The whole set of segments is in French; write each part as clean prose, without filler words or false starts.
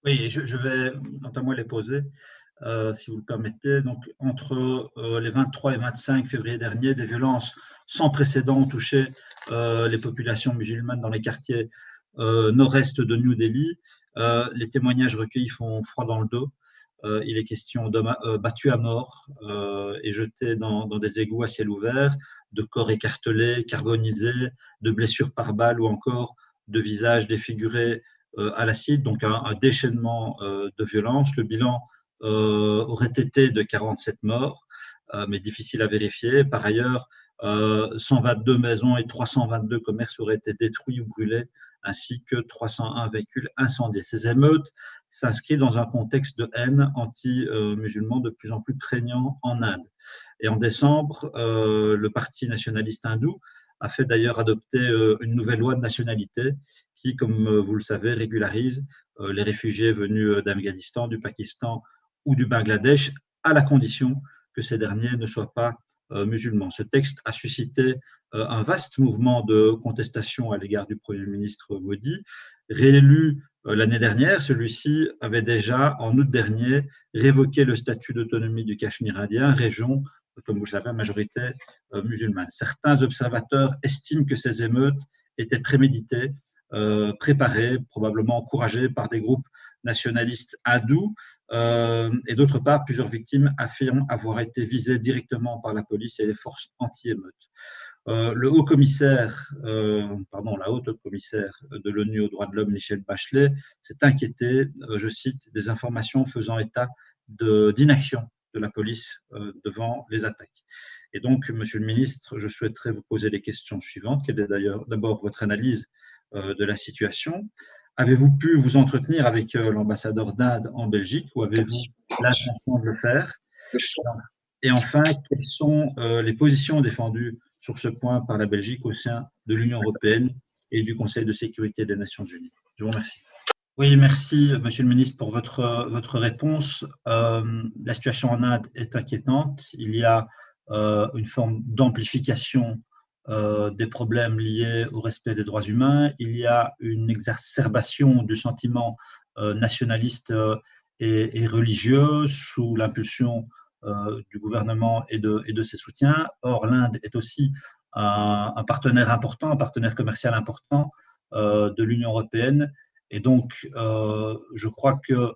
Oui, je vais quant à moi les poser, si vous le permettez. Donc, entre les 23 et 25 février dernier, des violences sans précédent ont touché les populations musulmanes dans les quartiers nord-est de New Delhi. Les témoignages recueillis font froid dans le dos. Il est question d'hommes battus à mort et jetés dans des égouts à ciel ouvert, de corps écartelés, carbonisés, de blessures par balle ou encore de visages défigurés à l'acide, donc un déchaînement de violence. Le bilan aurait été de 47 morts, mais difficile à vérifier. Par ailleurs, 122 maisons et 322 commerces auraient été détruits ou brûlés, ainsi que 301 véhicules incendiés. Ces émeutes s'inscrivent dans un contexte de haine anti-musulman de plus en plus prégnant en Inde. Et en décembre, le parti nationaliste hindou a fait d'ailleurs adopter une nouvelle loi de nationalité qui, comme vous le savez, régularise les réfugiés venus d'Afghanistan, du Pakistan ou du Bangladesh, à la condition que ces derniers ne soient pas musulmans. Ce texte a suscité un vaste mouvement de contestation à l'égard du Premier ministre Modi. Réélu l'année dernière, celui-ci avait déjà, en août dernier, révoqué le statut d'autonomie du Cachemire indien, région, comme vous le savez, à majorité musulmane. Certains observateurs estiment que ces émeutes étaient préméditées, préparées, probablement encouragées par des groupes nationalistes hindous. Et d'autre part, plusieurs victimes affirment avoir été visées directement par la police et les forces anti-émeutes. Le haut commissaire, la haute commissaire de l'ONU aux droits de l'homme, Michelle Bachelet, s'est inquiétée, je cite, des informations faisant état d'inaction de la police devant les attaques. Et donc, Monsieur le Ministre, je souhaiterais vous poser les questions suivantes. Quelle est d'ailleurs d'abord votre analyse de la situation? Avez-vous pu vous entretenir avec l'ambassadeur d'Inde en Belgique ou avez-vous l'intention de le faire? Et enfin, quelles sont les positions défendues sur ce point par la Belgique au sein de l'Union européenne et du Conseil de sécurité des Nations unies? Je vous remercie. Oui, merci, Monsieur le Ministre, pour votre réponse. La situation en Inde est inquiétante. Il y a une forme d'amplification des problèmes liés au respect des droits humains. Il y a une exacerbation du sentiment nationaliste et religieux sous l'impulsion du gouvernement et de ses soutiens. Or, l'Inde est aussi un partenaire important, un partenaire commercial important de l'Union européenne. Et donc, je crois que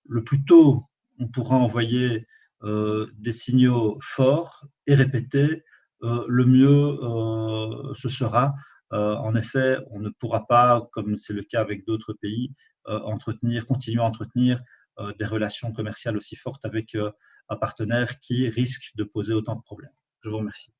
le plus tôt on pourra envoyer des signaux forts et répétés, le mieux ce sera. En effet, on ne pourra pas, comme c'est le cas avec d'autres pays, continuer à entretenir des relations commerciales aussi fortes avec un partenaire qui risque de poser autant de problèmes. Je vous remercie.